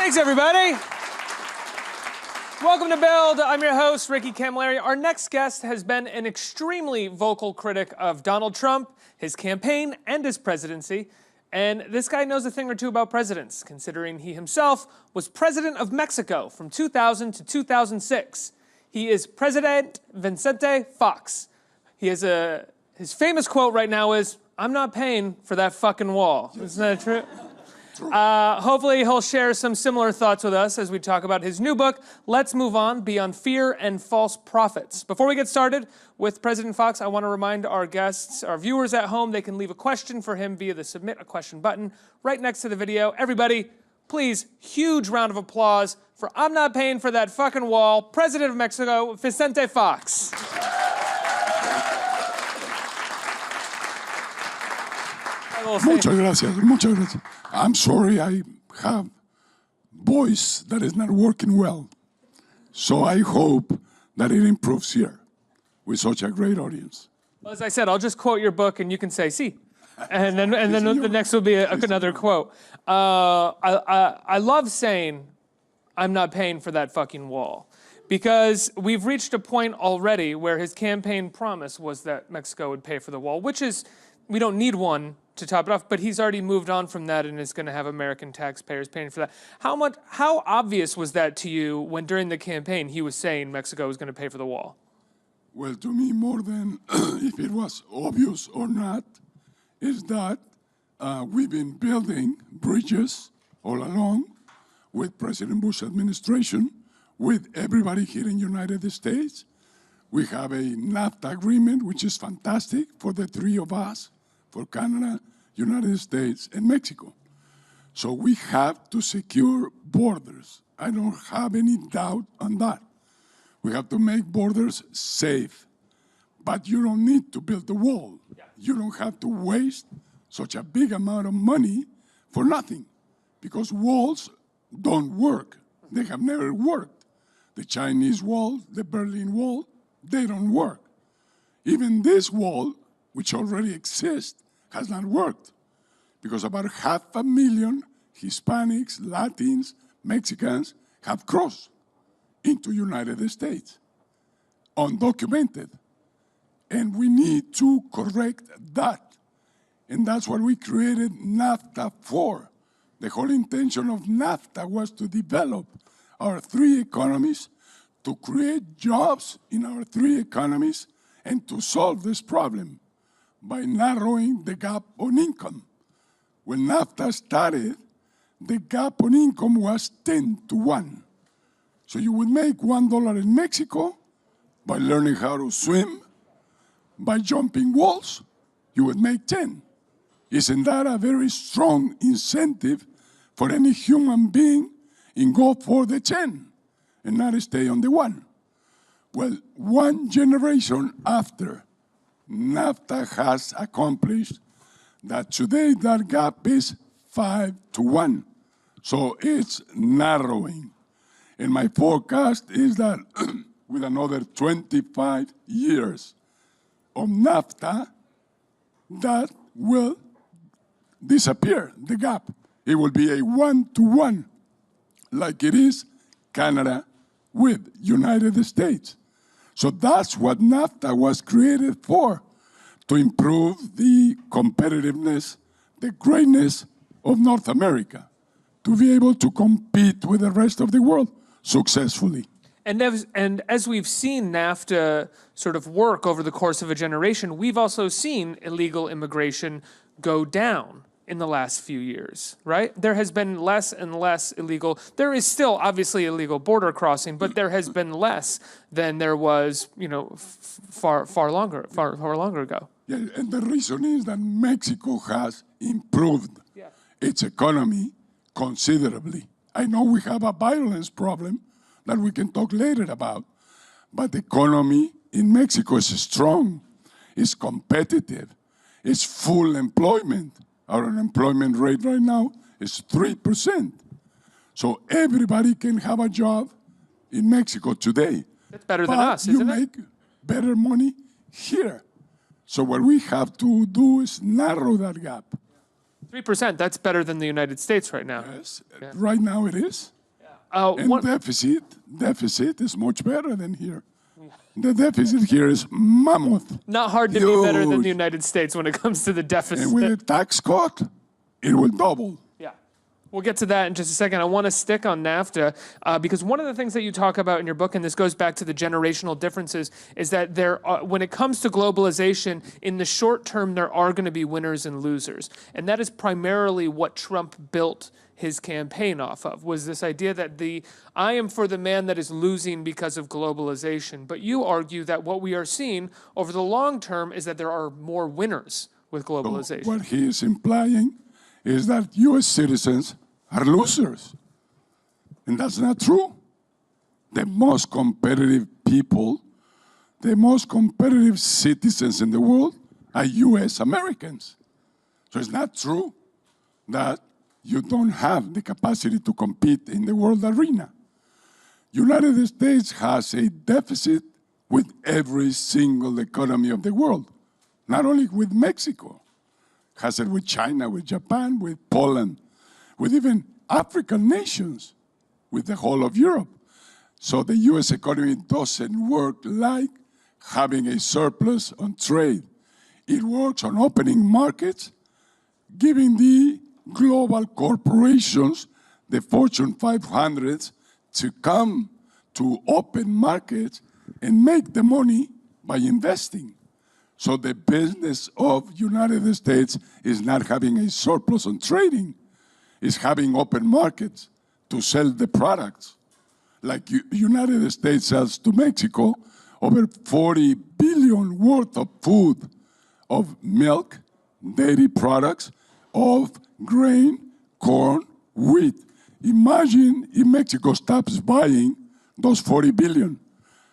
Thanks, everybody. Welcome to Build. I'm your host, Ricky Camilleri. Our next guest has been an extremely vocal critic of Donald Trump, his campaign, and his presidency. And this guy knows a thing or two about presidents, considering he himself was president of Mexico from 2000 to 2006. He is President Vicente Fox. His famous quote right now is, "I'm not paying for that fucking wall." Isn't that true? Hopefully he'll share some similar thoughts with us as we talk about his new book, Let's Move On, Beyond Fear and False Prophets. Before we get started with President Fox, I want to remind our guests, our viewers at home, they can leave a question for him via the Submit a Question button right next to the video. Everybody, please, huge round of applause for I'm not paying for that fucking wall, President of Mexico, Vicente Fox. Muchas gracias, muchas gracias. I'm sorry I have voice that is not working well. So I hope that it improves here with such a great audience. Well, as I said, I'll just quote your book and you can say, "Sí." And then the next will be another quote. I love saying, "I'm not paying for that fucking wall." Because we've reached a point already where his campaign promise was that Mexico would pay for the wall, which is, we don't need one to top it off, but he's already moved on from that and is going to have American taxpayers paying for that. How obvious was that to you when during the campaign he was saying Mexico was going to pay for the wall? Well, to me, more than if it was obvious or not, is that we've been building bridges all along with President Bush administration, with everybody here in the United States. We have a NAFTA agreement, which is fantastic for the three of us, for Canada, United States, and Mexico. So we have to secure borders. I don't have any doubt on that. We have to make borders safe. But you don't need to build the wall. You don't have to waste such a big amount of money for nothing, because walls don't work. They have never worked. The Chinese wall, the Berlin Wall, they don't work. Even this wall, which already exists, has not worked, because about 500,000 Hispanics, Latins, Mexicans have crossed into United States, undocumented. And we need to correct that. And that's what we created NAFTA for. The whole intention of NAFTA was to develop our three economies, to create jobs in our three economies, and to solve this problem by narrowing the gap on income. When NAFTA started, the gap on income was 10-1. So you would make $1 in Mexico by learning how to swim, by jumping walls, you would make 10. Isn't that a very strong incentive for any human being in go for the 10 and not stay on the 1? Well, one generation after, NAFTA has accomplished that today that gap is 5-1. So it's narrowing. And my forecast is that with another 25 years of NAFTA, that will disappear, the gap. It will be a 1-1, like it is Canada with United States. So that's what NAFTA was created for, to improve the competitiveness, the greatness of North America, to be able to compete with the rest of the world successfully. And as we've seen NAFTA sort of work over the course of a generation, we've also seen illegal immigration go down in the last few years, right? There has been less and less illegal. There is still obviously illegal border crossing, but there has been less than there was, far longer ago. Yeah, and the reason is that Mexico has improved its economy considerably. I know we have a violence problem that we can talk later about, but the economy in Mexico is strong, it's competitive, it's full employment. Our unemployment rate right now is 3%. So everybody can have a job in Mexico today. That's better than us, isn't it? But you make better money here. So what we have to do is narrow that gap. 3%, that's better than the United States right now. Yes, right now it is. And deficit is much better than here. The deficit here is mammoth. Not hard to be better than the United States when it comes to the deficit. And with a tax cut, it will double. Yeah. We'll get to that in just a second. I want to stick on NAFTA because one of the things that you talk about in your book, and this goes back to the generational differences, is that when it comes to globalization, in the short term, there are going to be winners and losers. And that is primarily what Trump built his campaign off of, was this idea that I am for the man that is losing because of globalization. But you argue that what we are seeing over the long term is that there are more winners with globalization. So what he is implying is that U.S. citizens are losers. And that's not true. The most competitive people, the most competitive citizens in the world are U.S. Americans. So it's not true that you don't have the capacity to compete in the world arena. United States has a deficit with every single economy of the world, not only with Mexico. Has it with China, with Japan, with Poland, with even African nations, with the whole of Europe. So the US economy doesn't work like having a surplus on trade. It works on opening markets, giving the global corporations, the Fortune 500s, to come to open markets and make the money by investing. So the business of United States is not having a surplus on trading, it's having open markets to sell the products. Like United States sells to Mexico over 40 billion worth of food, of milk, dairy products, of grain, corn, wheat. Imagine if Mexico stops buying those 40 billion.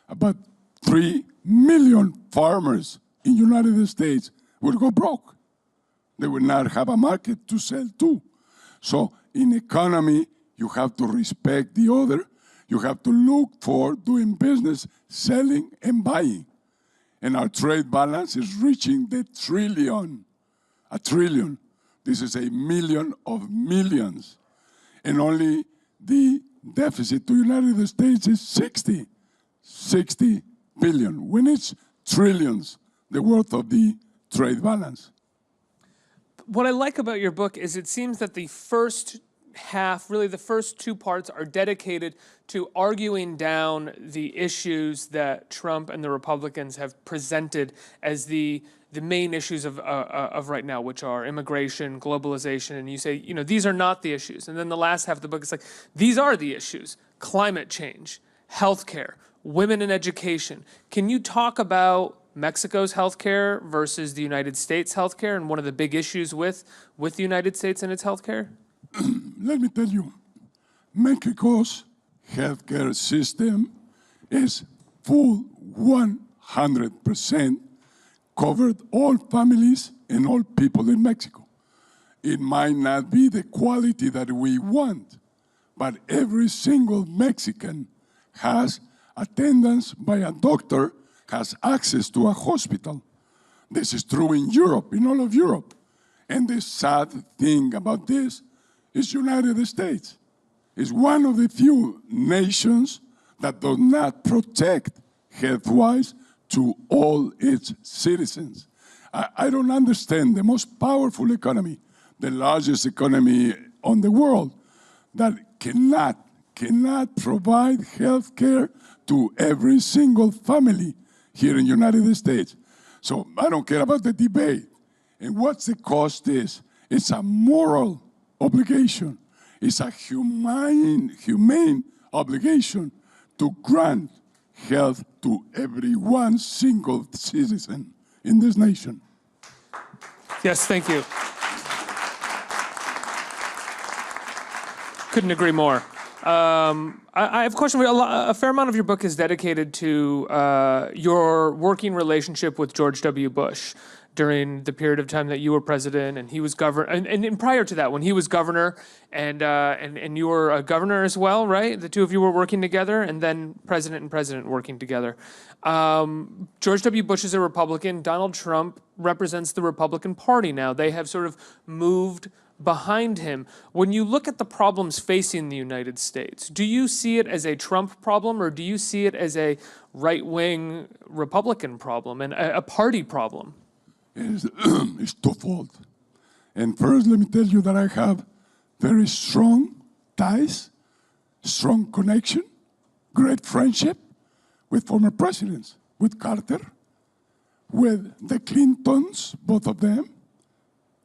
About 3 million farmers in United States would go broke. They would not have a market to sell to. So in economy, you have to respect the other. You have to look for doing business, selling and buying. And our trade balance is reaching the trillion, a trillion. This is a million of millions. And only the deficit to the United States is 60 billion, when it's trillions, the worth of the trade balance. What I like about your book is it seems that the first half, really the first two parts, are dedicated to arguing down the issues that Trump and the Republicans have presented as the main issues of right now, which are immigration, globalization, and you say, these are not the issues. And then the last half of the book is like, these are the issues: climate change, healthcare, women in education. Can you talk about Mexico's healthcare versus the United States healthcare, and one of the big issues with the United States and its healthcare? Let me tell you, Mexico's healthcare system is full 100% covered all families and all people in Mexico. It might not be the quality that we want, but every single Mexican has attendance by a doctor, has access to a hospital. This is true in Europe, in all of Europe. And the sad thing about this is United States is one of the few nations that does not protect health-wise to all its citizens. I don't understand the most powerful economy, the largest economy on the world, that cannot provide health care to every single family here in the United States. So I don't care about the debate. And what the cost is, it's a moral obligation. It's a humane obligation to grant health to every one single citizen in this nation. Yes, thank you. Couldn't agree more. I have a question. A fair amount of your book is dedicated to your working relationship with George W. Bush during the period of time that you were president and he was governor, and prior to that, when he was governor, and you were a governor as well, right? The two of you were working together, and then president working together. George W. Bush is a Republican. Donald Trump represents the Republican Party now. They have sort of moved behind him. When you look at the problems facing the United States, do you see it as a Trump problem, or do you see it as a right-wing Republican problem and a party problem? It's twofold. And first, let me tell you that I have very strong ties, strong connection, great friendship with former presidents, with Carter, with the Clintons, both of them,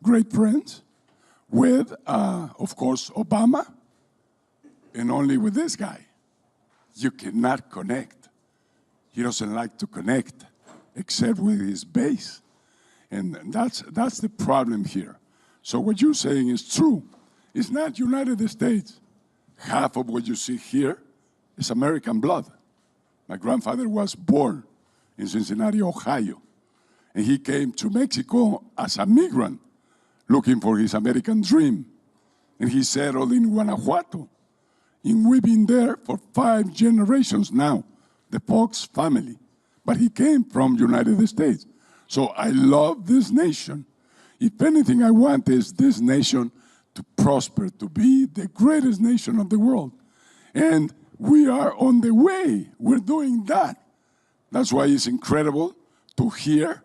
great friends, with, of course, Obama, and only with this guy. You cannot connect. He doesn't like to connect, except with his base. And that's the problem here. So what you're saying is true. It's not United States. Half of what you see here is American blood. My grandfather was born in Cincinnati, Ohio, and he came to Mexico as a migrant, looking for his American dream. And he settled in Guanajuato. And we've been there for 5 generations now, the Fox family. But he came from United States. So I love this nation. If anything I want is this nation to prosper, to be the greatest nation of the world. And we are on the way. We're doing that. That's why it's incredible to hear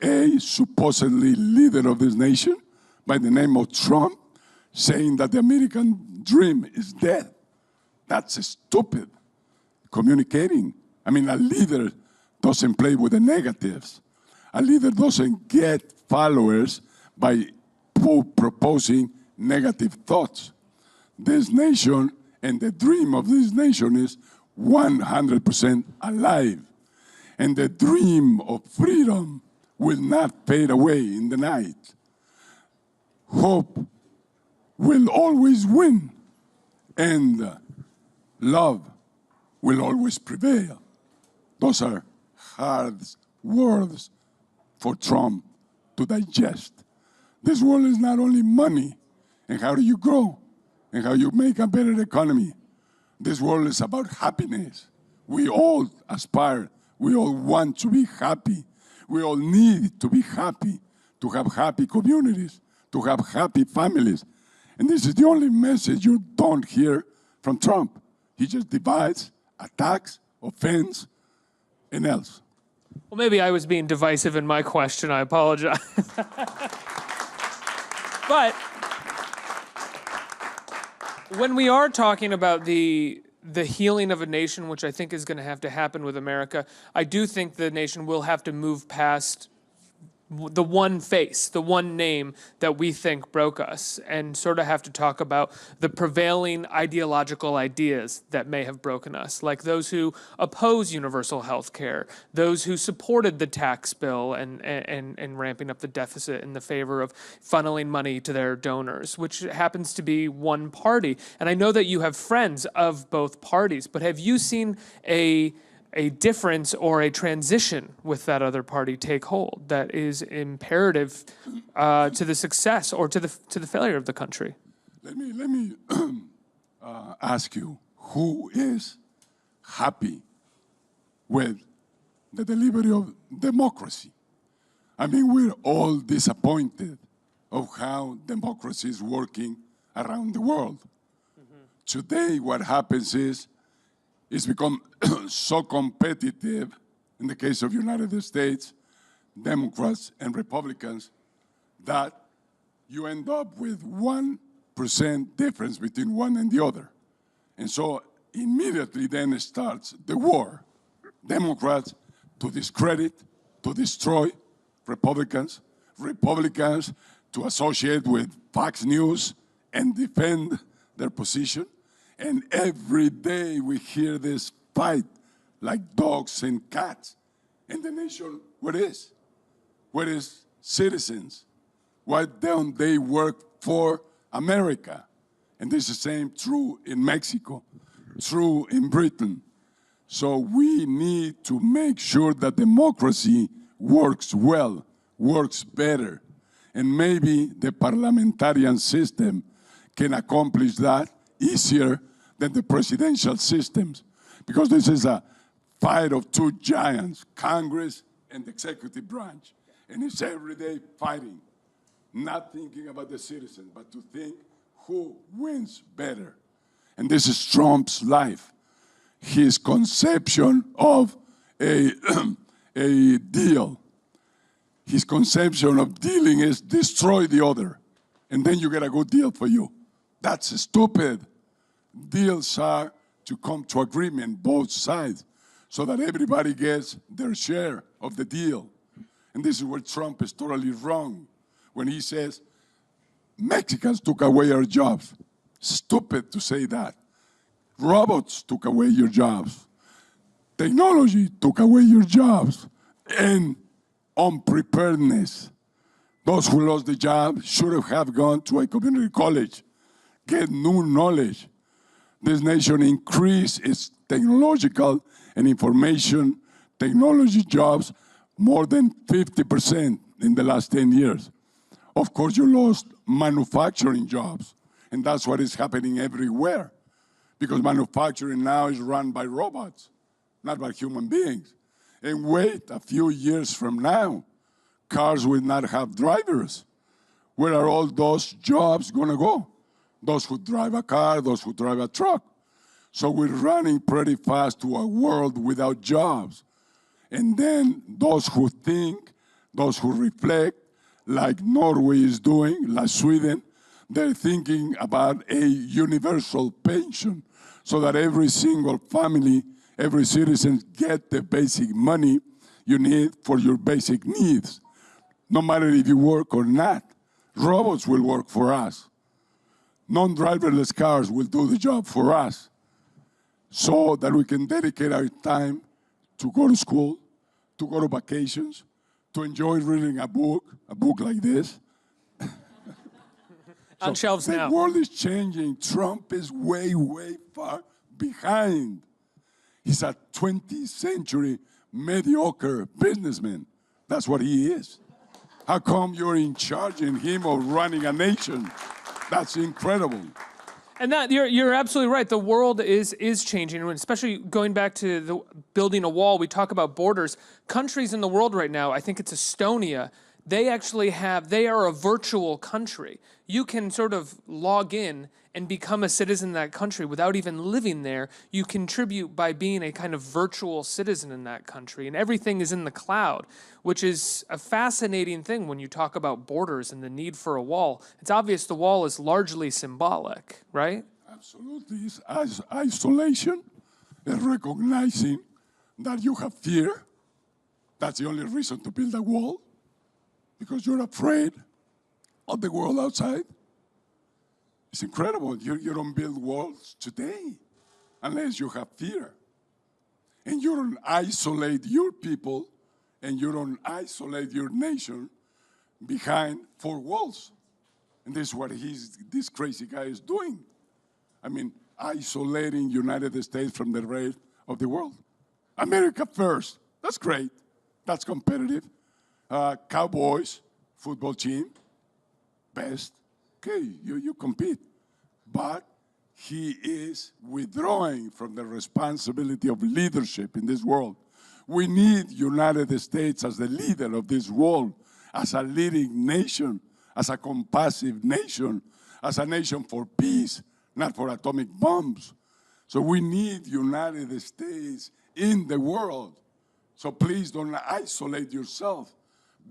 a supposedly leader of this nation by the name of Trump saying that the American dream is dead. That's stupid communicating. I mean, a leader doesn't play with the negatives. A leader doesn't get followers by proposing negative thoughts. This nation and the dream of this nation is 100% alive. And the dream of freedom will not fade away in the night. Hope will always win, and love will always prevail. Those are hard words for Trump to digest. This world is not only money and how do you grow and how you make a better economy. This world is about happiness. We all aspire. We all want to be happy. We all need to be happy, to have happy communities, to have happy families. And this is the only message you don't hear from Trump. He just divides, attacks, offends, and else. Well, maybe I was being divisive in my question. I apologize. But when we are talking about the healing of a nation, which I think is going to have to happen with America, I do think the nation will have to move past the one face, the one name that we think broke us, and sort of have to talk about the prevailing ideological ideas that may have broken us, like those who oppose universal health care, those who supported the tax bill and ramping up the deficit in the favor of funneling money to their donors, which happens to be one party. And I know that you have friends of both parties, but have you seen a difference or a transition with that other party take hold that is imperative to the success or to the failure of the country? Let me ask you, who is happy with the delivery of democracy? I mean, we're all disappointed of how democracy is working around the world. Mm-hmm. Today, what happens is it's become so competitive, in the case of United States, Democrats and Republicans, that you end up with 1% difference between one and the other. And so immediately then starts the war. Democrats to discredit, to destroy Republicans, Republicans to associate with Fox News and defend their position. And every day we hear this fight like dogs and cats. And the nation, what is? What is citizens? Why don't they work for America? And this is the same true in Mexico, true in Britain. So we need to make sure that democracy works well, works better. And maybe the parliamentarian system can accomplish that easier than the presidential systems, because this is a fight of two giants, Congress and the executive branch, and it's every day fighting. not thinking about the citizen, but to think who wins better. And this is Trump's life. His conception of a, a deal. His conception of dealing is destroy the other, and then you get a good deal for you. That's stupid. Deals are to come to agreement, both sides, so that everybody gets their share of the deal. And this is where Trump is totally wrong when he says, Mexicans took away our jobs. Stupid to say that. Robots took away your jobs. Technology took away your jobs. And unpreparedness. Those who lost the job should have gone to a community college, get new knowledge. This nation increased its technological and information technology jobs more than 50% in the last 10 years. Of course, you lost manufacturing jobs, and that's what is happening everywhere, because manufacturing now is run by robots, not by human beings. And wait, a few years from now, cars will not have drivers. Where are all those jobs gonna go? Those who drive a car, those who drive a truck. So we're running pretty fast to a world without jobs. And then those who think, those who reflect, like Norway is doing, like Sweden, they're thinking about a universal pension so that every single family, every citizen get the basic money you need for your basic needs. No matter if you work or not, robots will work for us. Non-driverless cars will do the job for us so that we can dedicate our time to go to school, to go to vacations, to enjoy reading a book like this. On shelves now. The world is changing. Trump is way, way far behind. He's a 20th century mediocre businessman. That's what he is. How come you're in charge in him of running a nation? That's incredible. And that you're absolutely right. The world is changing, especially going back to the building a wall. We talk about borders. Countries in the world right now, I think it's Estonia, they are a virtual country. You can sort of log in and become a citizen of that country without even living there. You contribute by being a kind of virtual citizen in that country, and everything is in the cloud, which is a fascinating thing when you talk about borders and the need for a wall. It's obvious the wall is largely symbolic, right? Absolutely. It's isolation and recognizing that you have fear. That's the only reason to build a wall, because you're afraid of the world outside. It's incredible. You don't build walls today unless you have fear. And you don't isolate your people and you don't isolate your nation behind four walls. And this is what this crazy guy is doing. I mean, isolating United States from the rest of the world. America first. That's great. That's competitive. Cowboys, football team, best. Okay, you compete. But he is withdrawing from the responsibility of leadership in this world. We need United States as the leader of this world, as a leading nation, as a compassive nation, as a nation for peace, not for atomic bombs. So we need United States in the world. So please don't isolate yourself.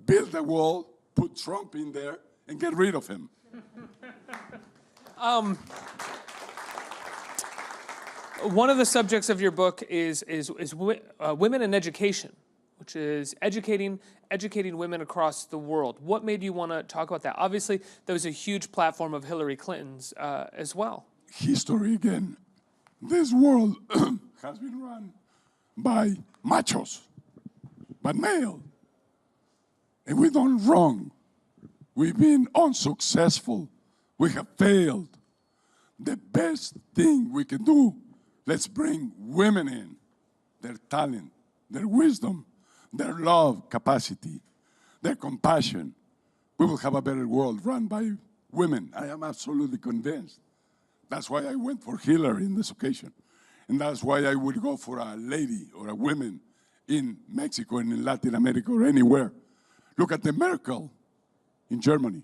Build a wall, put Trump in there, and get rid of him. One of the subjects of your book is women and education, which is educating women across the world. What made you want to talk about that? Obviously, there was a huge platform of Hillary Clinton's as well. History again. This world has been run by machos, by male. And we've done wrong. We've been unsuccessful. We have failed. The best thing we can do, let's bring women in, their talent, their wisdom, their love capacity, their compassion. We will have a better world run by women. I am absolutely convinced. That's why I went for Hillary in this occasion. And that's why I would go for a lady or a woman in Mexico and in Latin America or anywhere. Look at the Merkel in Germany.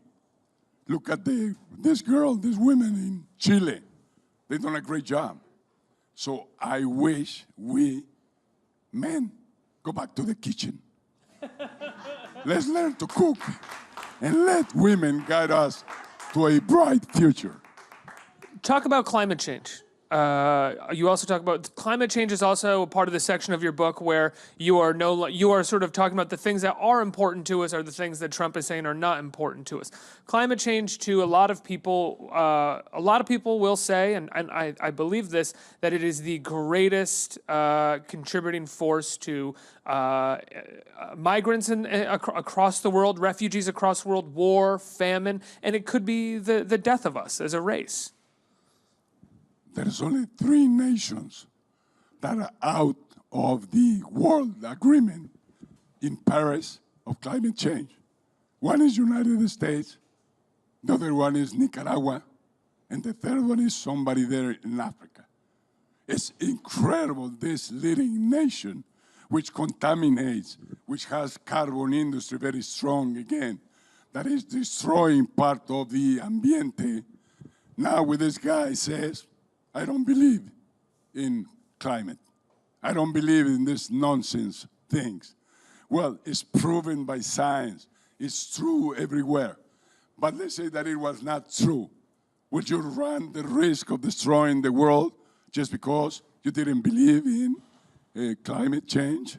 Look at this girl, these women in Chile. They've done a great job. So I wish we, men, go back to the kitchen. Let's learn to cook and let women guide us to a bright future. Talk about climate change. You also talk about climate change is also a part of the section of your book where you are sort of talking about the things that are important to us are the things that Trump is saying are not important to us. Climate change to a lot of people will say, and I believe this, that it is the greatest contributing force to migrants across the world, refugees across the world, war, famine, and it could be the death of us as a race. There's only 3 nations that are out of the world agreement in Paris of climate change. One is United States, the other one is Nicaragua, and the third one is somebody there in Africa. It's incredible, this leading nation, which contaminates, which has carbon industry very strong again, that is destroying part of the ambiente. Now with this guy says, I don't believe in climate. I don't believe in this nonsense things. Well, it's proven by science. It's true everywhere. But let's say that it was not true. Would you run the risk of destroying the world just because you didn't believe in climate change?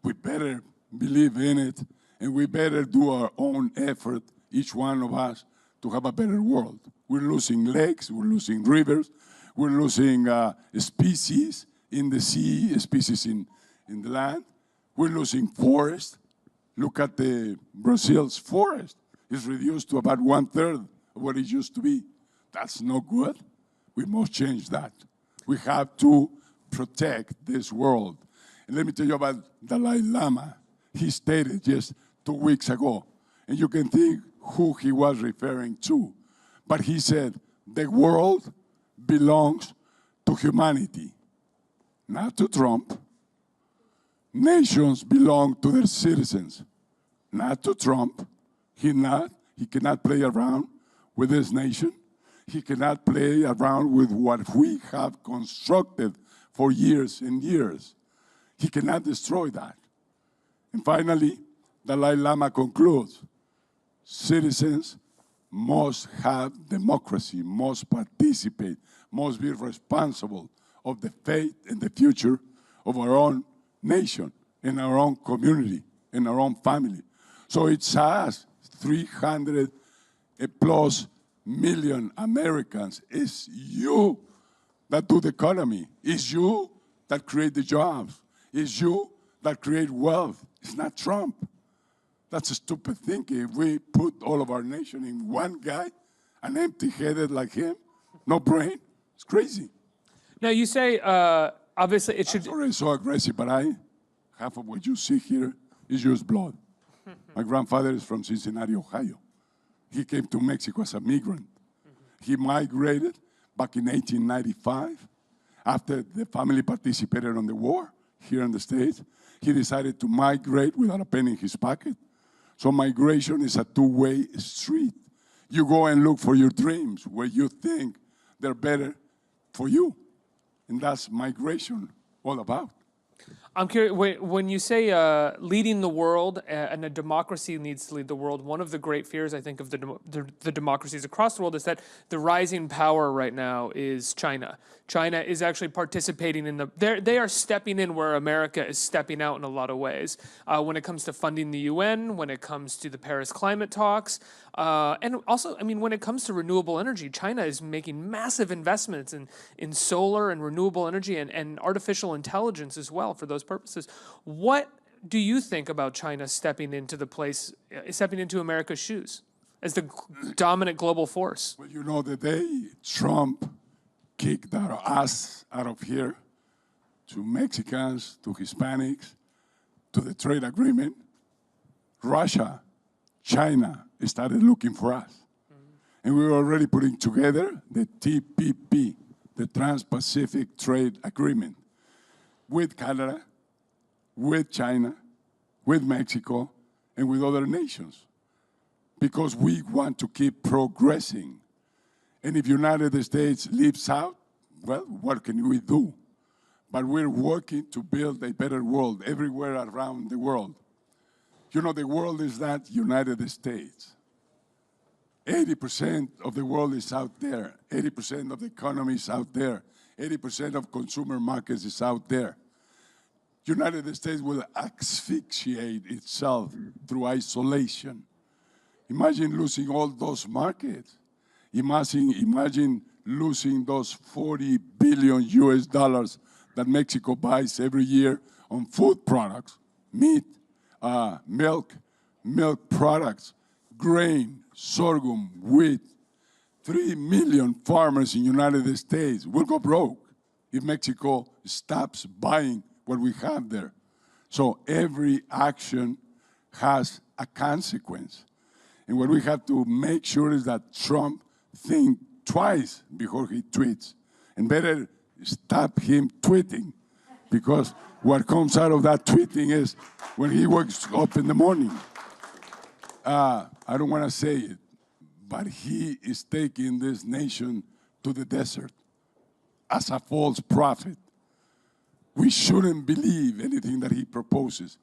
We better believe in it, and we better do our own effort, each one of us, to have a better world. We're losing lakes, we're losing rivers, we're losing species in the sea, species in the land. We're losing forest. Look at Brazil's forest. It's reduced to about 1/3 of what it used to be. That's no good. We must change that. We have to protect this world. And let me tell you about Dalai Lama. He stated just 2 weeks ago, and you can think who he was referring to. But he said, the world belongs to humanity, not to Trump. Nations belong to their citizens, not to Trump. He cannot play around with this nation. He cannot play around with what we have constructed for years and years. He cannot destroy that. And finally, Dalai Lama concludes, citizens must have democracy, must participate, must be responsible of the fate and the future of our own nation, in our own community, in our own family. So it's us, 300+ million Americans. It's you that do the economy. It's you that create the jobs. It's you that create wealth. It's not Trump. That's a stupid thinking. If we put all of our nation in one guy, an empty-headed like him, no brain, it's crazy. Now you say, obviously it should... I'm sorry it's so aggressive, but half of what you see here is just blood. My grandfather is from Cincinnati, Ohio. He came to Mexico as a migrant. He migrated back in 1895. After the family participated in the war here in the States, he decided to migrate without a penny in his pocket. So migration is a two-way street. You go and look for your dreams where you think they're better for you. And that's migration all about. I'm curious, when you say leading the world and a democracy needs to lead the world, one of the great fears, I think, of the democracies across the world is that the rising power right now is China. China is actually participating in they are stepping in where America is stepping out in a lot of ways. When it comes to funding the UN, when it comes to the Paris climate talks, and also, I mean, when it comes to renewable energy, China is making massive investments in solar and renewable energy and artificial intelligence as well for those purposes. What do you think about China stepping into America's shoes as the dominant global force? Well, you know, the day Trump kicked our ass out of here to Mexicans, to Hispanics, to the trade agreement, Russia, China started looking for us. And we were already putting together the TPP, the Trans-Pacific Trade Agreement, with Canada, with China, with Mexico, and with other nations. because we want to keep progressing. And if United States leaves out, well, what can we do? But we're working to build a better world everywhere around the world. You know, the world is not United States. 80% of the world is out there. 80% of the economy is out there. 80% of consumer markets is out there. United States will asphyxiate itself through isolation. Imagine losing all those markets. Imagine losing those 40 billion US dollars that Mexico buys every year on food products, meat, milk products, grain, sorghum, wheat. 3 million farmers in the United States will go broke if Mexico stops buying what we have there. So every action has a consequence. And what we have to make sure is that Trump think twice before he tweets. And better stop him tweeting, because what comes out of that tweeting is when he wakes up in the morning. I don't want to say it, but he is taking this nation to the desert as a false prophet. We shouldn't believe anything that he proposes.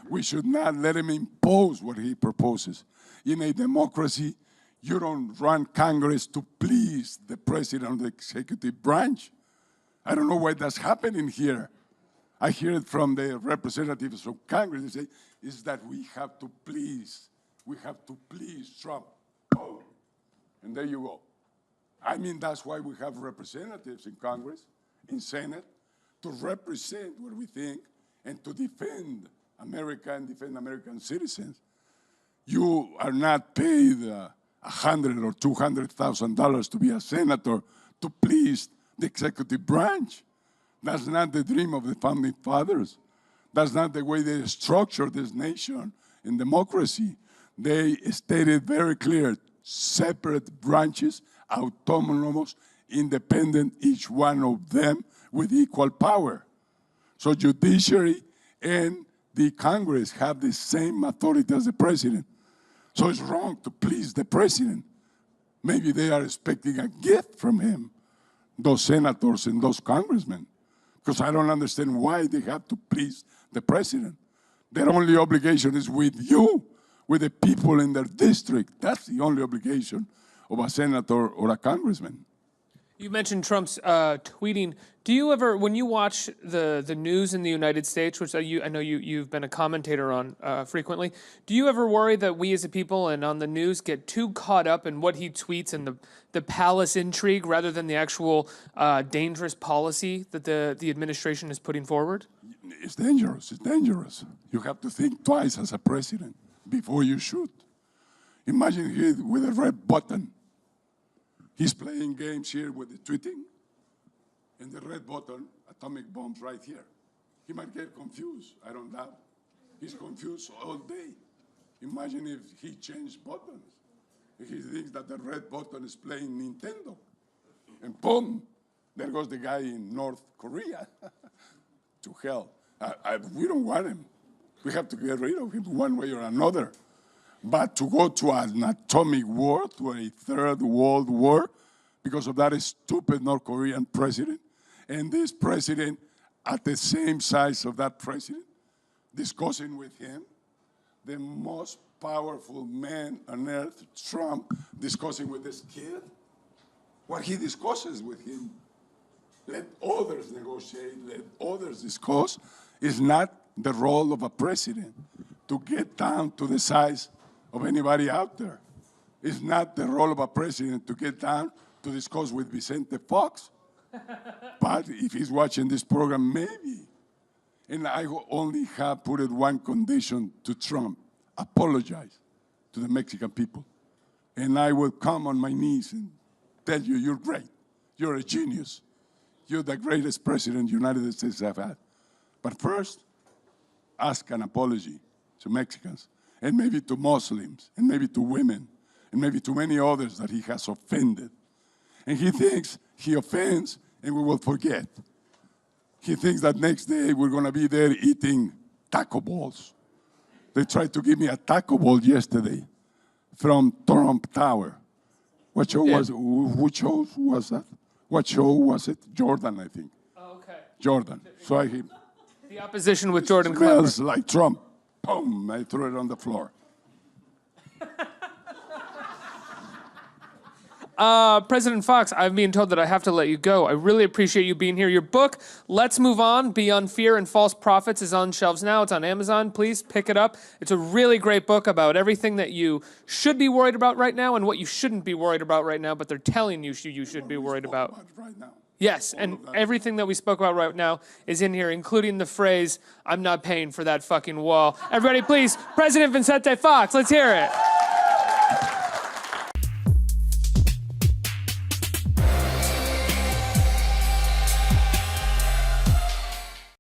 We should not let him impose what he proposes. In a democracy, you don't run Congress to please the president of the executive branch. I don't know why that's happening here. I hear it from the representatives of Congress. They say, is that we have to please Trump. Oh, and there you go. I mean, that's why we have representatives in Congress, in Senate, to represent what we think and to defend America and defend American citizens. You are not paid $100,000 or $200,000 to be a senator to please the executive branch. That's not the dream of the founding fathers. That's not the way they structured this nation in democracy. They stated very clear, separate branches, autonomous, independent, each one of them with equal power. So judiciary and the Congress have the same authority as the president. So it's wrong to please the president. Maybe they are expecting a gift from him, those senators and those congressmen, because I don't understand why they have to please the president. Their only obligation is with you, with the people in their district. That's the only obligation of a senator or a congressman. You mentioned Trump's tweeting. Do you ever, when you watch the news in the United States, which I know you've been a commentator on frequently, do you ever worry that we as a people and on the news get too caught up in what he tweets and the palace intrigue rather than the actual dangerous policy that the administration is putting forward? It's dangerous. It's dangerous. You have to think twice as a president before you shoot. Imagine he with a red button. He's playing games here with the tweeting, and the red button, atomic bombs right here. He might get confused, I don't doubt. He's confused all day. Imagine if he changed buttons. If he thinks that the red button is playing Nintendo, and boom, there goes the guy in North Korea to hell. We don't want him. We have to get rid of him one way or another. But to go to an atomic war, to a third world war, because of that stupid North Korean president, and this president at the same size of that president, discussing with him, the most powerful man on earth, Trump, discussing with this kid, what he discusses with him. Let others negotiate, let others discuss, is not the role of a president to get down to the size of anybody out there. It's not the role of a president to get down to discuss with Vicente Fox. But if he's watching this program, maybe. And I only have put one condition to Trump: apologize to the Mexican people. And I will come on my knees and tell you, you're great. You're a genius. You're the greatest president the United States have had. But first, ask an apology to Mexicans, and maybe to Muslims, and maybe to women, and maybe to many others that he has offended. And he thinks he offends and we will forget. He thinks that next day we're going to be there eating taco balls. They tried to give me a taco ball yesterday. from Trump Tower. What show was which show was that? What show was it? Jordan, I think. Oh, okay. Jordan. So I hit. The opposition with Jordan Klepper. Smells like Trump. Boom! I threw it on the floor. President Fox, I'm being told that I have to let you go. I really appreciate you being here. Your book, Let's Move On, Beyond Fear and False Prophets, is on shelves now. It's on Amazon. Please pick it up. It's a really great book about everything that you should be worried about right now and what you shouldn't be worried about right now, but they're telling you you should be worried about. Right now. Yes, and everything that we spoke about right now is in here, including the phrase, I'm not paying for that fucking wall. Everybody, please, President Vicente Fox, let's hear it.